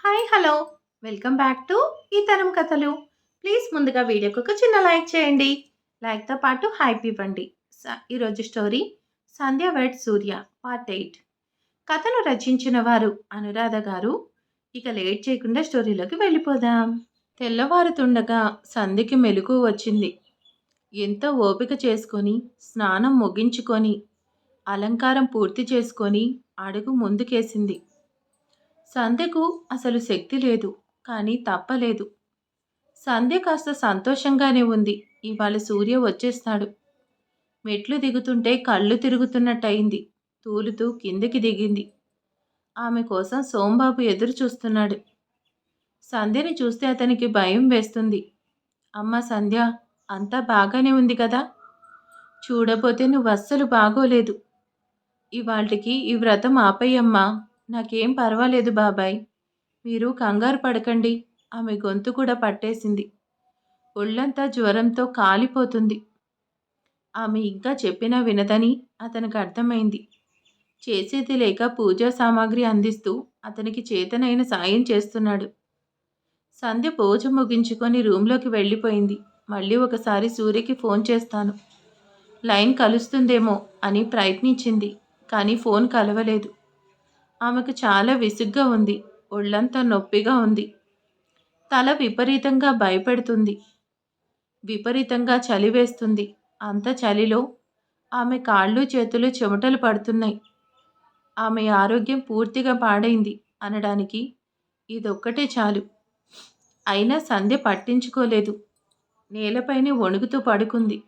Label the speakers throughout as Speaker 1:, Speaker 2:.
Speaker 1: Hi hello welcome back to ఈ తరం కథలు. ప్లీజ్ ముందుగా వీడియోకి ఒక చిన్న లైక్ చేయండి. లైక్తో పాటు హైప్ ఇవ్వండి. ఈరోజు స్టోరీ సంధ్య వెడ్ సూర్య పార్ట్ 8. కథను రచించిన వారు అనురాధ గారు. ఇక లేట్ చేయకుండా స్టోరీలోకి వెళ్ళిపోదాం. తెల్లవారుతుండగా సంధ్యకి మెలకువ వచ్చింది. ఎంతో ఓపిక చేసుకొని స్నానం ముగించుకొని అలంకారం పూర్తి చేసుకొని అడుగు ముందుకేసింది. సంధ్యకు అసలు శక్తి లేదు, కానీ తప్పలేదు. సంధ్య కాస్త సంతోషంగానే ఉంది. ఇవాళ సూర్య వచ్చేస్తాడు. మెట్లు దిగుతుంటే కళ్ళు తిరుగుతున్నట్టయింది. తూలుతూ కిందికి దిగింది. ఆమె కోసం సోంబాబు ఎదురు చూస్తున్నాడు. సంధ్యని చూస్తే అతనికి భయం వేస్తుంది. అమ్మ సంధ్య, అంతా బాగానే ఉంది కదా? చూడబోతే నువ్వు అస్సలు బాగోలేదు. ఇవాళకి ఈ వ్రతం ఆపేయమ్మా. నాకేం పర్వాలేదు బాబాయ్, మీరు కంగారు పడకండి. ఆమె గొంతు కూడా పట్టేసింది. ఒళ్ళంతా జ్వరంతో కాలిపోతుంది. ఆమె ఇంకా చెప్పినా వినదని అతనికి అర్థమైంది. చేసేది లేక పూజా సామాగ్రి అందిస్తూ అతనికి చేతనైన సాయం చేస్తున్నాడు. సంధ్య పూజ ముగించుకొని రూంలోకి వెళ్ళిపోయింది. మళ్ళీ ఒకసారి సూర్యకి ఫోన్ చేస్తాను, లైన్ కలుస్తుందేమో అని ప్రయత్నించింది. కానీ ఫోన్ కలవలేదు. ఆమెకు చాలా విసుగ్గా ఉంది. ఒళ్ళంతా నొప్పిగా ఉంది. తల విపరీతంగా భయపెడుతుంది. విపరీతంగా చలి వేస్తుంది. అంత చలిలో ఆమె కాళ్ళు చేతులు చెమటలు పడుతున్నాయి. ఆమె ఆరోగ్యం పూర్తిగా పాడైంది అనడానికి ఇదొక్కటే చాలు. అయినా సంధ్య పట్టించుకోలేదు. నేలపైనే వణుకుతూ పడుకుంది.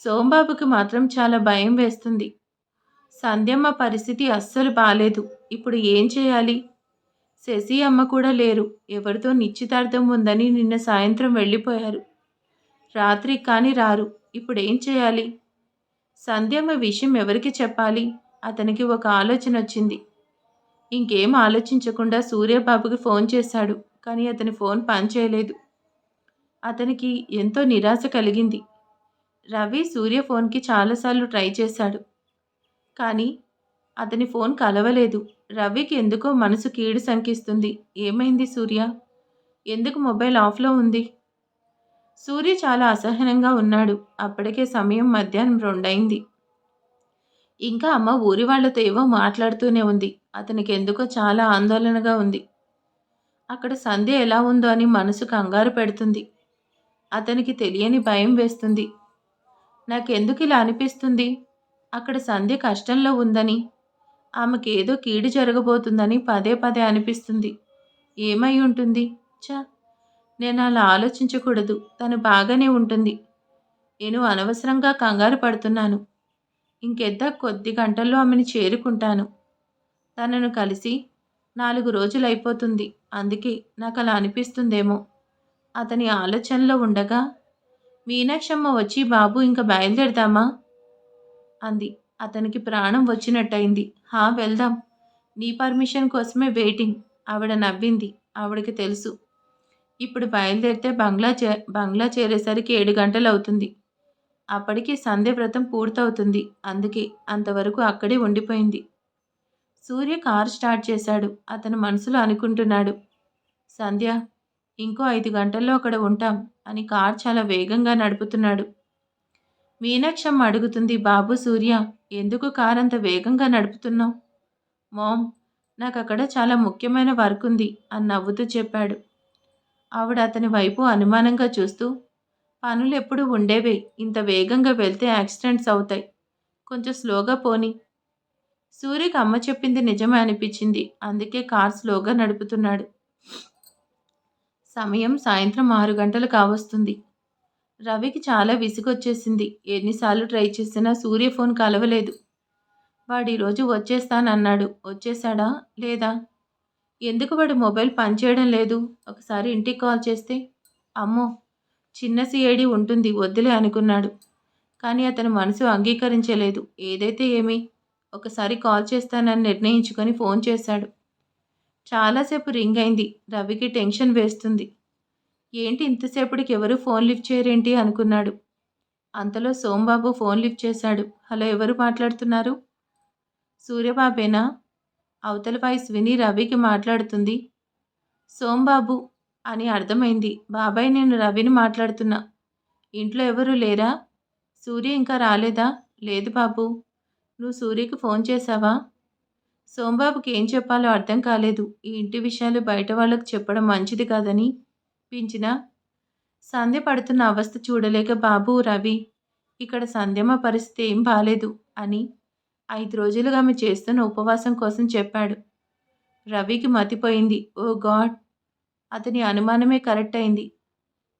Speaker 1: సోంబాబుకి మాత్రం చాలా భయం వేస్తుంది. సంధ్యమ్మ పరిస్థితి అస్సలు బాలేదు. ఇప్పుడు ఏం చేయాలి? శశి అమ్మ కూడా లేరు. ఎవరితో నిశ్చితార్థం ఉందని నిన్న సాయంత్రం వెళ్ళిపోయారు. రాత్రి కానీ రారు. ఇప్పుడేం చేయాలి? సంధ్యమ్మ విషయం ఎవరికి చెప్పాలి? అతనికి ఒక ఆలోచన వచ్చింది. ఇంకేం ఆలోచించకుండా సూర్యబాబుకి ఫోన్ చేశాడు. కానీ అతని ఫోన్ పనిచేయలేదు. అతనికి ఎంతో నిరాశ కలిగింది. రవి సూర్య ఫోన్కి చాలాసార్లు ట్రై చేశాడు. కానీ అతని ఫోన్ కలవలేదు. రవికి ఎందుకో మనసు కీడు శంకిస్తుంది. ఏమైంది సూర్య? ఎందుకు మొబైల్ ఆఫ్లో ఉంది? సూర్య చాలా అసహనంగా ఉన్నాడు. అప్పటికే సమయం మధ్యాహ్నం 2 అయింది. ఇంకా అమ్మ ఊరి వాళ్లతో ఏవో మాట్లాడుతూనే ఉంది. అతనికి ఎందుకో చాలా ఆందోళనగా ఉంది. అక్కడ సంధ్య ఎలా ఉందో అని మనసు కంగారు పెడుతుంది. అతనికి తెలియని భయం వేస్తుంది. నాకెందుకు ఇలా అనిపిస్తుంది? అక్కడ సంధ్య కష్టంలో ఉందని, ఆమెకేదో కీడు జరగబోతుందని పదే పదే అనిపిస్తుంది. ఏమై ఉంటుంది? నేను అలా ఆలోచించకూడదు. తను బాగానే ఉంటుంది. నేను అనవసరంగా కంగారు పడుతున్నాను. కొద్ది గంటల్లో ఆమెను చేరుకుంటాను. తనను కలిసి 4 రోజులైపోతుంది. అందుకే నాకు అలా అనిపిస్తుందేమో. అతని ఆలోచనలో ఉండగా మీనాక్షమ్మ వచ్చి, బాబు ఇంక బయలుదేరదామా అంది. అతనికి ప్రాణం వచ్చినట్టయింది. వెళ్దాం. నీ పర్మిషన్ కోసమే వెయిటింగ్. ఆవిడ నవ్వింది. ఆవిడకి తెలుసు, ఇప్పుడు బయలుదేరితే బంగ్లా చేరేసరికి 7 గంటలు అవుతుంది. అప్పటికి సంధ్య వ్రతం పూర్తవుతుంది. అందుకే అంతవరకు అక్కడే ఉండిపోయింది. సూర్య కారు స్టార్ట్ చేశాడు. అతను మనసులో అనుకుంటున్నాడు, సంధ్య, ఇంకో 5 గంటల్లో అక్కడ ఉంటాం అని కారు చాలా వేగంగా నడుపుతున్నాడు. మీనాక్షమ్మ అడుగుతుంది, బాబు సూర్య, ఎందుకు కారు అంత వేగంగా నడుపుతున్నావు? మామ్, నాకు అక్కడ చాలా ముఖ్యమైన వర్క్ ఉంది అని నవ్వుతూ చెప్పాడు. ఆవిడ అతని వైపు అనుమానంగా చూస్తూ, పనులు ఎప్పుడు ఉండేవే, ఇంత వేగంగా వెళ్తే యాక్సిడెంట్స్ అవుతాయి. కొంచెం స్లోగా పోని. సూర్యకి అమ్మ చెప్పింది నిజమే అనిపించింది. అందుకే కార్ స్లోగా నడుపుతున్నాడు. సమయం సాయంత్రం 6 గంటలు కావస్తుంది. రవికి చాలా విసుగొచ్చేసింది. ఎన్నిసార్లు ట్రై చేసినా సూర్య ఫోన్ కలవలేదు. వాడు ఈరోజు వచ్చేస్తానన్నాడు. వచ్చేశాడా లేదా? ఎందుకు వాడు మొబైల్ పనిచేయడం లేదు? ఒకసారి ఇంటికి కాల్ చేస్తే, అమ్మో, చిన్న సిఐడి ఉంటుంది, వద్దులే అనుకున్నాడు. కానీ అతని మనసు అంగీకరించలేదు. ఏదైతే ఏమి, ఒకసారి కాల్ చేస్తానని నిర్ణయించుకొని ఫోన్ చేశాడు. చాలాసేపు రింగ్ అయింది. రవికి టెన్షన్ వేస్తుంది. ఏంటి ఇంతసేపటికి ఎవరు ఫోన్ లిఫ్ట్ చేయరేంటి అనుకున్నాడు. అంతలో సోంబాబు ఫోన్ లిఫ్ట్ చేశాడు. హలో, ఎవరు మాట్లాడుతున్నారు? సూర్యబాబేనా? అవతల వాయిస్ విని రవికి మాట్లాడుతుంది. సోంబాబు అని అర్థమైంది. బాబాయ్ నేను రవిని మాట్లాడుతున్నా. ఇంట్లో ఎవరూ లేరా? సూర్య ఇంకా రాలేదా? లేదు బాబూ. నువ్వు సూర్యకి ఫోన్ చేశావా? సోంబాబుకి ఏం చెప్పాలో అర్థం కాలేదు. ఈ ఇంటి విషయాలు బయట వాళ్ళకు చెప్పడం మంచిది కాదని పించినా సంధ్య పడుతున్న అవస్థ చూడలేక బాబూ రవి, ఇక్కడ సంధ్యమ్మ పరిస్థితి ఏం బాలేదు అని 5 రోజులుగా ఆమె చేస్తున్న ఉపవాసం కోసం చెప్పాడు. రవికి మతిపోయింది. ఓ గాడ్! అతని అనుమానమే కరెక్ట్ అయింది.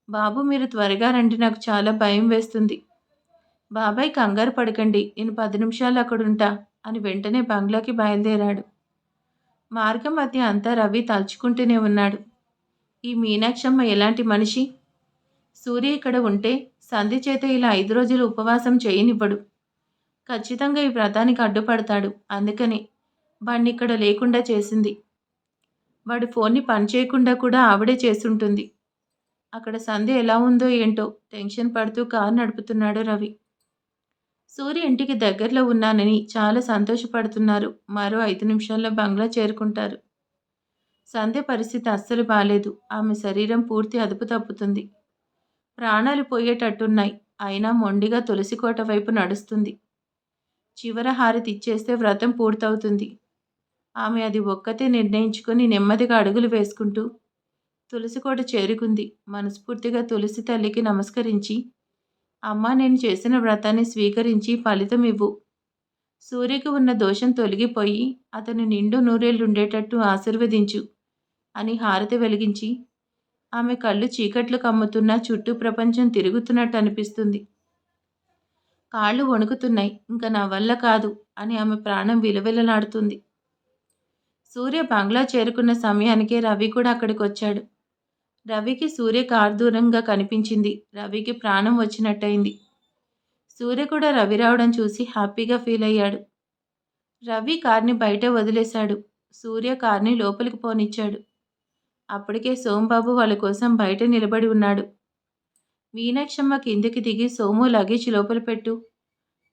Speaker 1: బాబు మీరు త్వరగా రండి నాకు చాలా భయం వేస్తుంది. బాబాయ్ కంగారు పడకండి. నేను 10 నిమిషాలు అక్కడుంటా అని వెంటనే బంగ్లాకి బయలుదేరాడు. మార్గం మధ్య అంతా రవి తలుచుకుంటూనే ఉన్నాడు. ఈ మీనాక్షమ్మ ఎలాంటి మనిషి? సూర్య ఇక్కడ ఉంటే సంధి చేత ఇలా 5 రోజులు ఉపవాసం చేయనివ్వడు. ఖచ్చితంగా ఈ వ్రతానికి అడ్డుపడతాడు. అందుకనే వాణ్ణిక్కడ లేకుండా చేసింది. వాడి ఫోన్ని పనిచేయకుండా కూడా ఆవిడే చేసుంటుంది. అక్కడ సంధ్య ఎలా ఉందో ఏంటో టెన్షన్ పడుతూ కారు నడుపుతున్నాడు రవి. సూర్య ఇంటికి దగ్గరలో ఉన్నానని చాలా సంతోషపడుతున్నారు. మరో 5 నిమిషాల్లో బంగ్లా చేరుకుంటారు. సంధ్య పరిస్థితి అస్సలు బాలేదు. ఆమె శరీరం పూర్తి అదుపు తప్పుతుంది. ప్రాణాలు పోయేటట్టున్నాయి. అయినా మొండిగా తులసికోట వైపు నడుస్తుంది. చివర హారతి ఇచ్చేస్తే వ్రతం పూర్తవుతుంది. ఆమె అది ఒక్కతే నిర్ణయించుకొని నెమ్మదిగా అడుగులు వేసుకుంటూ తులసికోట చేరుకుంది. మనస్ఫూర్తిగా తులసి తల్లికి నమస్కరించి, అమ్మా నేను చేసిన వ్రతాన్ని స్వీకరించి ఫలితం ఇవ్వు. సూర్యకు ఉన్న దోషం తొలగిపోయి అతను నిండు నూరేళ్లుండేటట్టు ఆశీర్వదించు అని హారతి వెలిగించి, ఆమె కళ్ళు చీకట్లు కమ్ముతున్నా చుట్టూ ప్రపంచం తిరుగుతున్నట్టు అనిపిస్తుంది. కాళ్ళు వణుకుతున్నాయి. ఇంక నా వల్ల కాదు అని ఆమె ప్రాణం విలవిలలాడుతుంది. సూర్య బంగ్లా చేరుకున్న సమయానికే రవి కూడా అక్కడికొచ్చాడు. రవికి సూర్య కారు దూరంగా కనిపించింది. రవికి ప్రాణం వచ్చినట్టయింది. సూర్య కూడా రవి రావడం చూసి హ్యాపీగా ఫీల్ అయ్యాడు. రవి కార్ని బయట వదిలేశాడు. సూర్య కార్ని లోపలికి పోనిచ్చాడు. అప్పటికే సోంబాబు వాళ్ళ కోసం బయట నిలబడి ఉన్నాడు. మీనాక్షమ్మ కిందికి దిగి సోము లగేజ్ లోపల పెట్టు.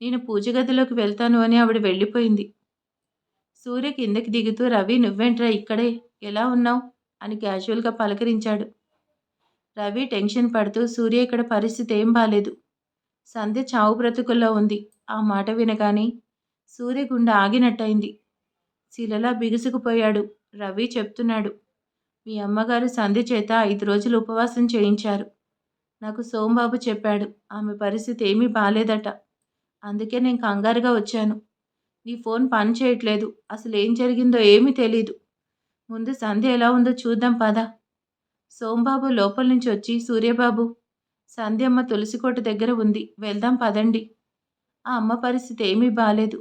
Speaker 1: నేను పూజ గదిలోకి వెళ్తాను అని ఆవిడ వెళ్ళిపోయింది. సూర్య కిందకి దిగుతూ రవి నువ్వేంట్రా ఇక్కడే? ఎలా ఉన్నావు? అని క్యాజువల్గా పలకరించాడు. రవి టెన్షన్ పడుతూ సూర్య ఇక్కడ పరిస్థితి ఏం బాలేదు. సంధ్య చావు బ్రతుకుల్లో ఉంది. ఆ మాట వినగానే సూర్య గుండె ఆగినట్టయింది. శిలలా బిగుసుకుపోయాడు. రవి చెప్తున్నాడు, మీ అమ్మగారు సంధ్య చేత 5 రోజులు ఉపవాసం చేయించారు. నాకు సోంబాబు చెప్పాడు. ఆమె పరిస్థితి ఏమీ బాలేదట. అందుకే నేను కంగారుగా వచ్చాను. నీ ఫోన్ పని చేయట్లేదు. అసలు ఏం జరిగిందో ఏమీ తెలీదు. ముందు సంధ్య ఎలా ఉందో చూద్దాం పద. సోంబాబు లోపల నుంచి వచ్చి సూర్యబాబు, సంధ్యమ్మ తులసికోట దగ్గర ఉంది. వెళ్దాం పదండి. ఆ అమ్మ పరిస్థితి ఏమీ బాలేదు.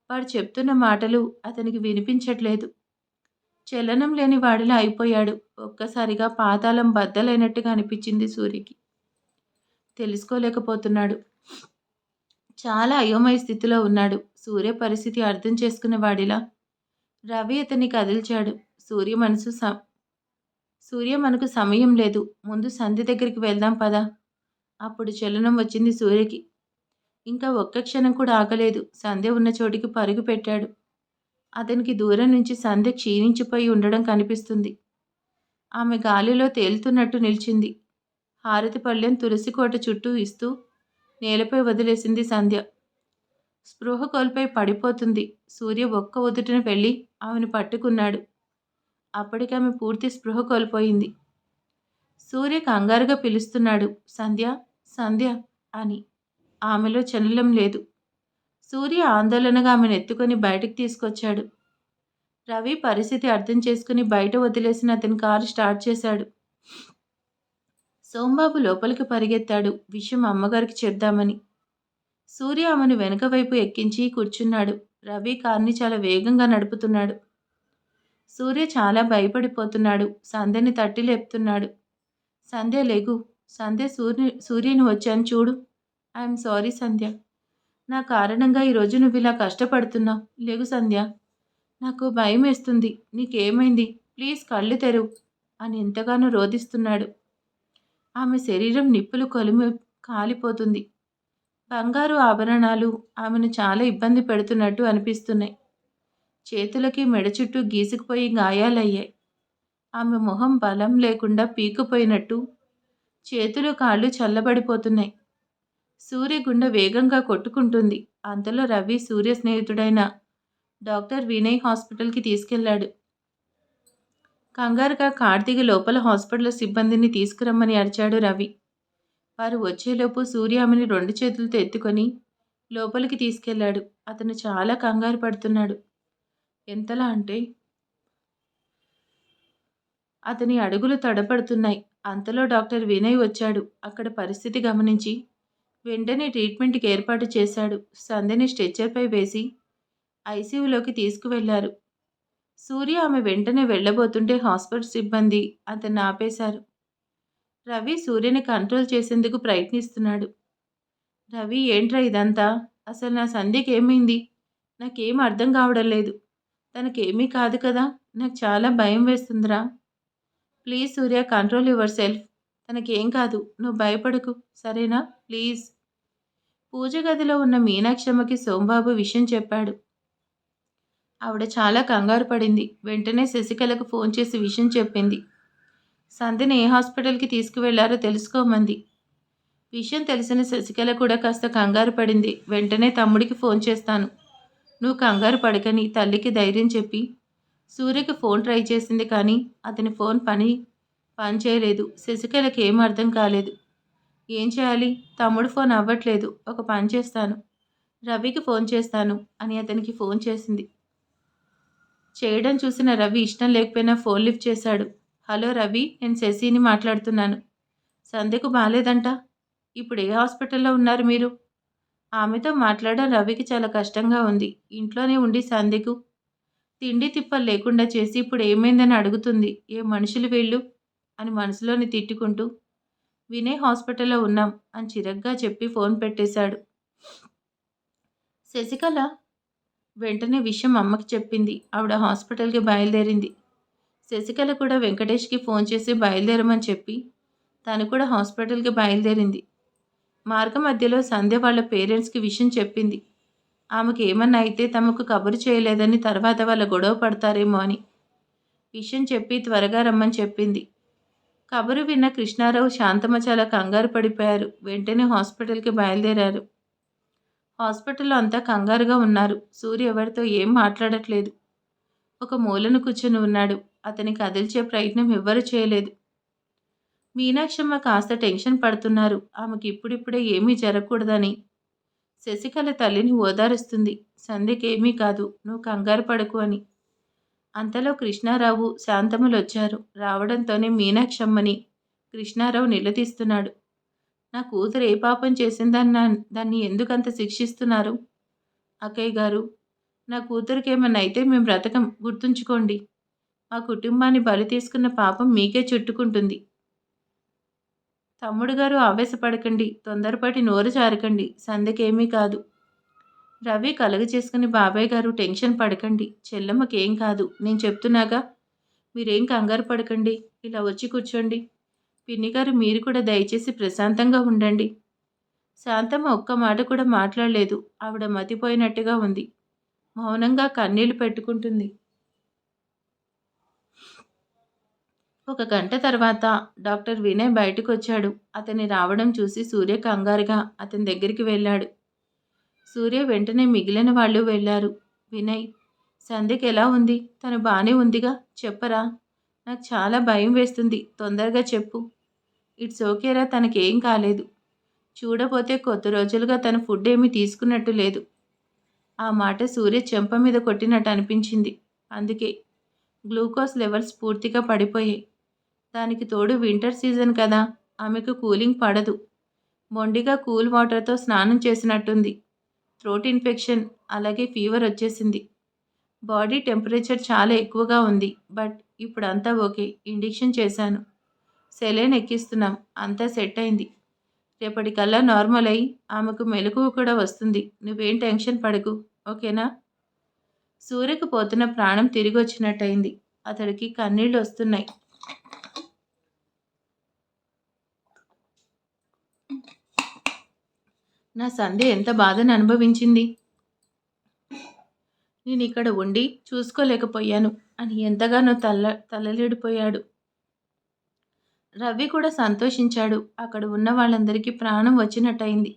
Speaker 1: వాడు చెప్తున్న మాటలు అతనికి వినిపించట్లేదు. చలనం లేని వాడిలా అయిపోయాడు. ఒక్కసారిగా పాతాళం బద్దలైనట్టుగా అనిపించింది సూర్యకి. తెలుసుకోలేకపోతున్నాడు. చాలా అయోమయ స్థితిలో ఉన్నాడు. సూర్య పరిస్థితి అర్థం చేసుకున్న వాడిలా రవి అతన్ని కదిల్చాడు. సూర్య మనకు సమయం లేదు. ముందు సంధ్య దగ్గరికి వెళ్దాం పదా. అప్పుడు చలనం వచ్చింది సూర్యకి. ఇంకా ఒక్క క్షణం కూడా ఆగలేదు. సంధ్య ఉన్న చోటికి పరుగు పెట్టాడు. అతనికి దూరం నుంచి సంధ్య క్షీణించిపోయి ఉండడం కనిపిస్తుంది. ఆమె గాలిలో తేలుతున్నట్టు నిలిచింది. హారతి పళ్ళెం తులసికోట చుట్టూ ఇస్తూ నేలపై వదిలేసింది సంధ్య. స్పృహ కోల్పోయి పడిపోతుంది. సూర్య ఒక్క ఉదుటిన వెళ్ళి ఆమెను పట్టుకున్నాడు. అప్పటికామె పూర్తి స్పృహ కోల్పోయింది. సూర్య కంగారుగా పిలుస్తున్నాడు, సంధ్య సంధ్య అని. ఆమెలో చలనం లేదు. సూర్య ఆందోళనగా ఆమెను ఎత్తుకొని బయటకు తీసుకొచ్చాడు. రవి పరిస్థితి అర్థం చేసుకుని బయట వదిలేసిన అతని కారు స్టార్ట్ చేశాడు. సోంబాబు లోపలికి పరిగెత్తాడు విషయం అమ్మగారికి చెప్దామని. సూర్య ఆమెను వెనక వైపు ఎక్కించి కూర్చున్నాడు. రవి కార్ని చాలా వేగంగా నడుపుతున్నాడు. సూర్య చాలా భయపడిపోతున్నాడు. సంధ్యని తట్టి లేపుతున్నాడు. సంధ్య లేగు. సంధ్య సూర్యని వచ్చాను చూడు. ఐఎమ్ సారీ సంధ్య. నా కారణంగా ఈరోజు నువ్వు ఇలా కష్టపడుతున్నావు. లేగు సంధ్య. నాకు భయం వేస్తుంది. నీకేమైంది? ప్లీజ్ కళ్ళు తెరువు అని ఎంతగానో రోధిస్తున్నాడు. ఆమె శరీరం నిప్పులు కొలిమి కాలిపోతుంది. బంగారు ఆభరణాలు ఆమెను చాలా ఇబ్బంది పెడుతున్నట్టు అనిపిస్తున్నాయి. చేతులకి మెడ చుట్టూ గీసుకుపోయి గాయాలయ్యాయి. ఆమె మొహం బలం లేకుండా పీక్కుపోయినట్టు చేతులు కాళ్ళు చల్లబడిపోతున్నాయి. సూర్య గుండె వేగంగా కొట్టుకుంటుంది. అంతలో రవి సూర్య స్నేహితుడైన డాక్టర్ వినయ్ హాస్పిటల్కి తీసుకెళ్లాడు. కంగారుగా కారు దిగి లోపల హాస్పిటల్ సిబ్బందిని తీసుకురమ్మని అరిచాడు రవి. వారు వచ్చేలోపు సూర్య ఆమెని 2 చేతులతో ఎత్తుకొని లోపలికి తీసుకెళ్లాడు. అతను చాలా కంగారు పడుతున్నాడు. ఎంతలా అంటే అతని అడుగులు తడబడుతున్నాయి. అంతలో డాక్టర్ వినయ్ వచ్చాడు. అక్కడ పరిస్థితి గమనించి వెంటనే ట్రీట్మెంట్‌కి ఏర్పాటు చేశాడు. సంధ్యని స్ట్రెచర్‌పై వేసి ఐసీయూలోకి తీసుకువెళ్లారు. సూర్య ఆమె వెంటనే వెళ్ళబోతుంటే హాస్పిటల్ సిబ్బంది అతన్ని ఆపేశారు. రవి సూర్యని కంట్రోల్ చేసేందుకు ప్రయత్నిస్తున్నాడు. రవి ఏంట్రా ఇదంతా? అసలు నా సంధ్యకి ఏమైంది? నాకేం అర్థం కావడం లేదు. తనకేమీ కాదు కదా? నాకు చాలా భయం వేస్తుందిరా. Please Surya control yourself. తనకేం కాదు. నువ్వు భయపడకు. సరేనా? ప్లీజ్. పూజ గదిలో ఉన్న మీనాక్షమ్మకి సోంబాబు విషయం చెప్పాడు. ఆవిడ చాలా కంగారు పడింది. వెంటనే శశికళకు ఫోన్ చేసి విషయం చెప్పింది. సంధ్యని ఏ హాస్పిటల్కి తీసుకువెళ్లారో తెలుసుకోమంది. విషయం తెలిసిన శశికళ కూడా కాస్త కంగారు పడింది. వెంటనే తమ్ముడికి ఫోన్ చేస్తాను. నువ్వు కంగారు పడకని తల్లికి ధైర్యం చెప్పి సూర్యకి ఫోన్ ట్రై చేసింది కానీ అతని ఫోన్ పనిచేయలేదు. శశికళకి ఏం అర్థం కాలేదు. ఏం చేయాలి? తమ్ముడు ఫోన్ అవ్వట్లేదు. ఒక పని చేస్తాను. రవికి ఫోన్ చేస్తాను అని అతనికి ఫోన్ చేసింది. చేయడం చూసిన రవి ఇష్టం లేకపోయినా ఫోన్ లిఫ్ట్ చేశాడు. హలో రవి, నేను శశిని మాట్లాడుతున్నాను. సంధ్యకు బాలేదంట. ఇప్పుడు ఏ హాస్పిటల్లో ఉన్నారు మీరు? ఆమెతో మాట్లాడడం రవికి చాలా కష్టంగా ఉంది. ఇంట్లోనే ఉండి సంధ్యకు తిండి తిప్పలు లేకుండా చేసి ఇప్పుడు ఏమైందని అడుగుతుంది. ఏ మనుషులు వీళ్ళు అని మనసులోని తిట్టుకుంటూ వినయ్ హాస్పిటల్లో ఉన్నాం అని చిరగ్గా చెప్పి ఫోన్ పెట్టేశాడు. శశికళ వెంటనే విషయం అమ్మకి చెప్పింది. ఆవిడ హాస్పిటల్కి బయలుదేరింది. శశికళ కూడా వెంకటేష్కి ఫోన్ చేసి బయలుదేరమని చెప్పి తను కూడా హాస్పిటల్కి బయలుదేరింది. మార్గ మధ్యలో సంధ్య వాళ్ళ పేరెంట్స్కి విషయం చెప్పింది. ఆమెకు ఏమన్నా అయితే తమకు కబురు చేయలేదని తర్వాత వాళ్ళ గొడవ పడతారేమో అని విషయం చెప్పి త్వరగా రమ్మని చెప్పింది. కబురు విన్న కృష్ణారావు శాంతమ్మ చాలా కంగారు పడిపోయారు. వెంటనే హాస్పిటల్కి బయలుదేరారు. హాస్పిటల్లో అంతా కంగారుగా ఉన్నారు. సూర్య ఎవరితో ఏం మాట్లాడట్లేదు. ఒక మూలను కూర్చొని ఉన్నాడు. అతని కదిల్చే ప్రయత్నం ఎవ్వరూ చేయలేదు. మీనాక్షమ్మ కాస్త టెన్షన్ పడుతున్నారు. ఆమెకి ఇప్పుడిప్పుడే ఏమీ జరగకూడదని శశికళ తల్లిని ఓదారుస్తుంది. సంధ్యకేమీ కాదు, నువ్వు కంగారు పడకు అని. అంతలో కృష్ణారావు శాంతమ్మలు వచ్చారు. రావడంతోనే మీనాక్షమ్మని కృష్ణారావు నిలదీస్తున్నాడు. నా కూతురు ఏ పాపం చేసిందని దాన్ని ఎందుకంత శిక్షిస్తున్నారు? అక్కయ్య గారు, నా కూతురికేమన్నా అయితే మేము బ్రతకం, గుర్తుంచుకోండి. మా కుటుంబాన్ని బలి తీసుకున్న పాపం మీకే చుట్టుకుంటుంది. తమ్ముడు గారు ఆవేశపడకండి, తొందరపడి నోరు జారకండి. సంధ్యకేమీ కాదు. రవి కలుగ చేసుకుని బాబాయ్ గారు టెన్షన్ పడకండి. చెల్లమ్మకేం కాదు, నేను చెప్తున్నాగా. మీరేం కంగారు పడకండి. ఇలా వచ్చి కూర్చోండి. పిన్ని గారు, మీరు కూడా దయచేసి ప్రశాంతంగా ఉండండి. శాంతమ్మ ఒక్క మాట కూడా మాట్లాడలేదు. ఆవిడ మతిపోయినట్టుగా ఉంది. మౌనంగా కన్నీళ్లు పెట్టుకుంటుంది. ఒక గంట తర్వాత డాక్టర్ వినయ్ బయటకు వచ్చాడు. అతన్ని రావడం చూసి సూర్య కంగారుగా అతని దగ్గరికి వెళ్ళాడు. సూర్య వెంటనే మిగిలిన వాళ్ళు వెళ్ళారు. వినయ్, సంధ్యకి ఎలా ఉంది? తను బాగానే ఉందిగా? చెప్పరా? నాకు చాలా భయం వేస్తుంది. తొందరగా చెప్పు. ఇట్స్ ఓకేరా, తనకేం కాలేదు. చూడపోతే కొద్ది రోజులుగా తన ఫుడ్ ఏమీ తీసుకున్నట్టు లేదు. ఆ మాట సూర్య చెంప మీద కొట్టినట్టు అనిపించింది. అందుకే గ్లూకోజ్ లెవెల్స్ పూర్తిగా పడిపోయాయి. దానికి తోడు వింటర్ సీజన్ కదా, ఆమెకు కూలింగ్ పడదు. మొండిగా కూల్ వాటర్తో స్నానం చేసినట్టుంది. థ్రోట్ ఇన్ఫెక్షన్, అలాగే ఫీవర్ వచ్చేసింది. బాడీ టెంపరేచర్ చాలా ఎక్కువగా ఉంది. బట్ ఇప్పుడు అంతా ఓకే. ఇంజెక్షన్ చేశాను, సెలైన్ ఎక్కిస్తున్నాం, అంతా సెట్ అయింది. రేపటికల్లా నార్మల్ అయి ఆమెకు మెలకువ కూడా వస్తుంది. నువ్వేం టెన్షన్ పడకు, ఓకేనా? సూర్యకు పోతున్న ప్రాణం తిరిగి వచ్చినట్టయింది. అతడికి కన్నీళ్ళు వస్తున్నాయి. నా సంధ్య ఎంత బాధను అనుభవించింది. నేనిక్కడ ఉండి చూసుకోలేకపోయాను అని ఎంతగానో తల్లడిల్లిపోయాడు. రవి కూడా సంతోషించాడు. అక్కడ ఉన్న వాళ్ళందరికీ ప్రాణం వచ్చినట్టయింది.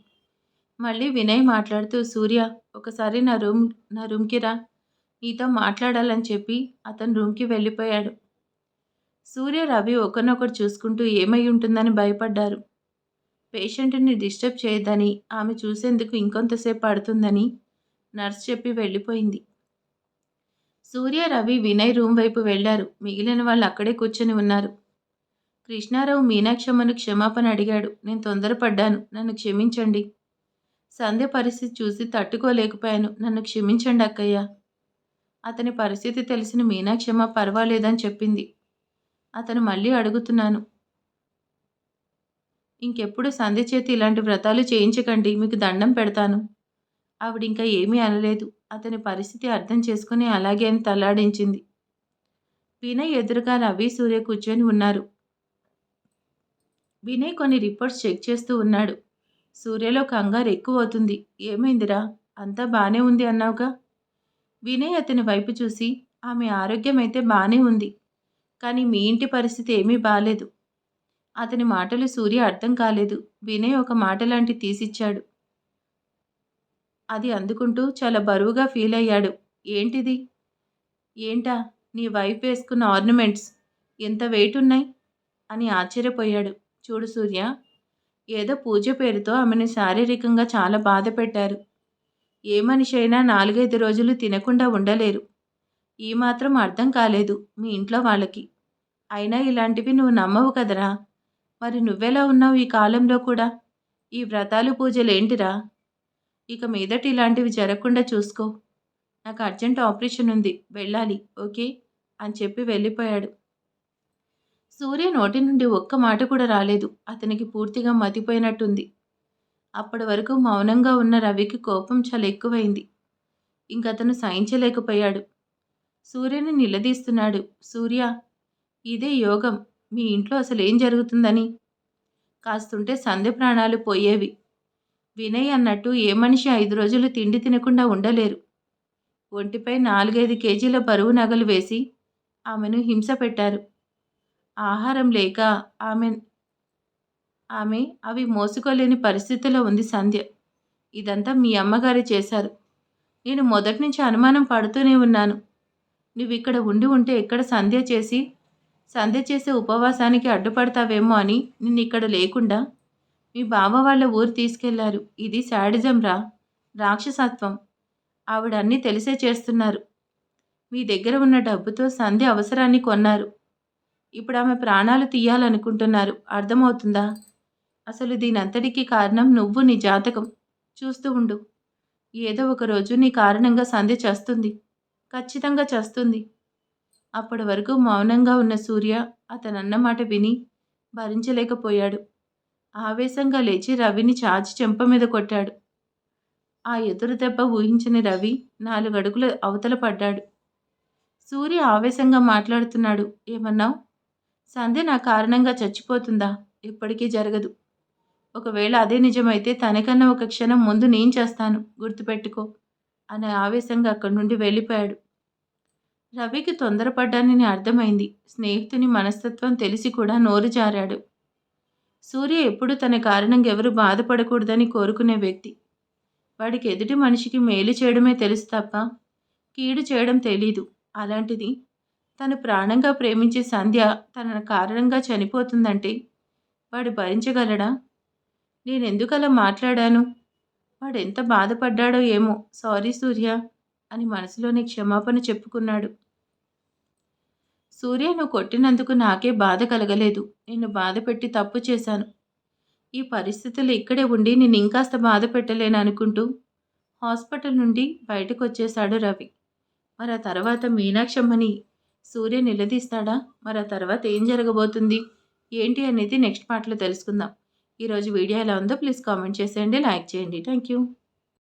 Speaker 1: మళ్ళీ వినయ్ మాట్లాడుతూ, సూర్య, ఒకసారి నా రూమ్‌కి రా. నీతో మాట్లాడాలని చెప్పి అతను రూమ్‌కి వెళ్ళిపోయాడు. సూర్య, రవి ఒకరినొకరు చూసుకుంటూ ఏమయ్యుంటుందని భయపడ్డారు. పేషెంట్‌ని డిస్టర్బ్ చేయొద్దని, ఆమె చూసేందుకు ఇంకొంతసేపు పడుతుందని నర్స్ చెప్పి వెళ్ళిపోయింది. సూర్య, రవి, వినయ్ రూమ్ వైపు వెళ్లారు. మిగిలిన వాళ్ళు అక్కడే కూర్చొని ఉన్నారు. కృష్ణారావు మీనాక్షమ్మను క్షమాపణ అడిగాడు. నేను తొందరపడ్డాను. నన్ను క్షమించండి. సంధ్య పరిస్థితి చూసి తట్టుకోలేకపోయాను. నన్ను క్షమించండి అక్కయ్య. అతని పరిస్థితి తెలిసిన మీనాక్షమ్మ పర్వాలేదని చెప్పింది. అతను మళ్ళీ అడుగుతున్నాను. ఇంకెప్పుడు సంధ్య చేతి ఇలాంటి వ్రతాలు చేయించకండి. మీకు దండం పెడతాను. ఆవిడింకా ఏమీ అనలేదు. అతని పరిస్థితి అర్థం చేసుకుని అలాగే అని తలాడించింది. వినయ్ ఎదురుగా రవి, సూర్య కూర్చొని ఉన్నారు. వినయ్ కొన్ని రిపోర్ట్స్ చెక్ చేస్తూ ఉన్నాడు. సూర్యలో కంగారు ఎక్కువ అవుతుంది. ఏమైందిరా? అంతా బానే ఉంది అన్నావుగా? వినయ్ అతని వైపు చూసి, ఆమె ఆరోగ్యం అయితే బానే ఉంది. కానీ మీ ఇంటి పరిస్థితి ఏమీ బాలేదు. అతని మాటలు సూర్య అర్థం కాలేదు. వినయ్ ఒక మాట లాంటి తీసిచ్చాడు. అది అందుకుంటూ చాలా బరువుగా ఫీల్ అయ్యాడు. ఏంటిది? ఏంటా? నీ వైఫ్ వేసుకున్న ఆర్నమెంట్స్ ఎంత వెయిట్ ఉన్నాయి అని ఆశ్చర్యపోయాడు. చూడు సూర్య, ఏదో పూజ పేరుతో ఆమెను శారీరకంగా చాలా బాధ పెట్టారు. ఏ మనిషి అయినా 4-5 రోజులు తినకుండా ఉండలేరు. ఈ మాత్రం అర్థం కాలేదు మీ ఇంట్లో వాళ్ళకి. అయినా ఇలాంటివి నువ్వు నమ్మవు కదరా. మరి నువ్వెలా ఉన్నావు ఈ కాలంలో కూడా? ఈ వ్రతాలు పూజలేంటిరా? ఇక మీదట ఇలాంటివి జరగకుండా చూసుకో. నాకు అర్జెంట్ ఆపరేషన్ ఉంది, వెళ్ళాలి, ఓకే అని చెప్పి వెళ్ళిపోయాడు. సూర్య నోటి నుండి ఒక్క మాట కూడా రాలేదు. అతనికి పూర్తిగా మతిపోయినట్టుంది. అప్పటి వరకు మౌనంగా ఉన్న రవికి కోపం చాలా ఎక్కువైంది. ఇంకతను సహించలేకపోయాడు. సూర్యని నిలదీస్తున్నాడు. సూర్య, ఇదే యోగం. మీ ఇంట్లో అసలేం జరుగుతుందని? కాస్తుంటే సంధ్య ప్రాణాలు పోయేవి. వినయ్ అన్నట్టు ఏ మనిషి 5 రోజులు తిండి తినకుండా ఉండలేరు. ఒంటిపై 4-5 కేజీల బరువు నగలు వేసి ఆమెను హింస పెట్టారు. ఆహారం లేక ఆమె అవి మోసుకోలేని పరిస్థితిలో ఉంది సంధ్య. ఇదంతా మీ అమ్మగారే చేశారు. నేను మొదటి నుంచి అనుమానం పడుతూనే ఉన్నాను. నువ్విక్కడ ఉండి ఉంటే ఎక్కడ సంధ్య చేసే ఉపవాసానికి అడ్డుపడతావేమో అని నిన్నిక్కడ లేకుండా మీ బావ వాళ్ళ ఊరు తీసుకెళ్లారు. ఇది శాడిజం రా, రాక్షసత్వం. ఆవిడ అన్నీ తెలిసే చేస్తున్నారు. మీ దగ్గర ఉన్న డబ్బుతో సంధ్య అవసరాన్ని కొన్నారు. ఇప్పుడు ఆమె ప్రాణాలు తీయాలనుకుంటున్నారు. అర్థమవుతుందా? అసలు దీనంతటికీ కారణం నువ్వు, నీ జాతకం. చూస్తూ ఉండు. ఏదో ఒక రోజు నీ కారణంగా సంధ్య చస్తుంది. ఖచ్చితంగా చస్తుంది. అప్పటి వరకు మౌనంగా ఉన్న సూర్య అతనన్న మాట విని భరించలేకపోయాడు. ఆవేశంగా లేచి రవిని చాచి చెంప మీద కొట్టాడు. ఆ ఎదురు దెబ్బ ఊహించని రవి 4 అడుగుల అవతల పడ్డాడు. సూర్య ఆవేశంగా మాట్లాడుతున్నాడు. ఏమన్నావు? సంధ్య నా కారణంగా చచ్చిపోతుందా? ఎప్పటికీ జరగదు. ఒకవేళ అదే నిజమైతే తనకన్నా ఒక క్షణం ముందు నేను చేస్తాను, గుర్తుపెట్టుకో అనే ఆవేశంగా అక్కడి నుండి వెళ్ళిపోయాడు. రవికి తొందరపడ్డానని అర్థమైంది. స్నేహితుని మనస్తత్వం తెలిసి కూడా నోరు జారాడు. సూర్య ఎప్పుడూ తన కారణంగా ఎవరు బాధపడకూడదని కోరుకునే వ్యక్తి. వాడికి ఎదుటి మనిషికి మేలు చేయడమే తెలుసు తప్ప కీడు చేయడం తెలీదు. అలాంటిది తను ప్రాణంగా ప్రేమించే సంధ్య తన కారణంగా చనిపోతుందంటే వాడు భరించగలడా? నేనెందుకలా మాట్లాడాను? వాడెంత బాధపడ్డాడో ఏమో. సారీ సూర్య అని మనసులోనే క్షమాపణ చెప్పుకున్నాడు. సూర్య, నువ్వు కొట్టినందుకు నాకే బాధ కలగలేదు. నిన్ను బాధ పెట్టి తప్పు చేశాను. ఈ పరిస్థితుల్లో ఇక్కడే ఉండి నేను ఇంకాస్త బాధ పెట్టలేననుకుంటూ హాస్పిటల్ నుండి బయటకు వచ్చేశాడు రవి. మరి ఆ తర్వాత మీనాక్షమ్మని సూర్య నిలదీస్తాడా? మరి ఆ తర్వాత ఏం జరగబోతుంది ఏంటి అనేది నెక్స్ట్ పార్ట్లో తెలుసుకుందాం. ఈరోజు వీడియో ఎలా ఉందో ప్లీజ్ కామెంట్ చేసేయండి, లైక్ చేయండి. Thank you.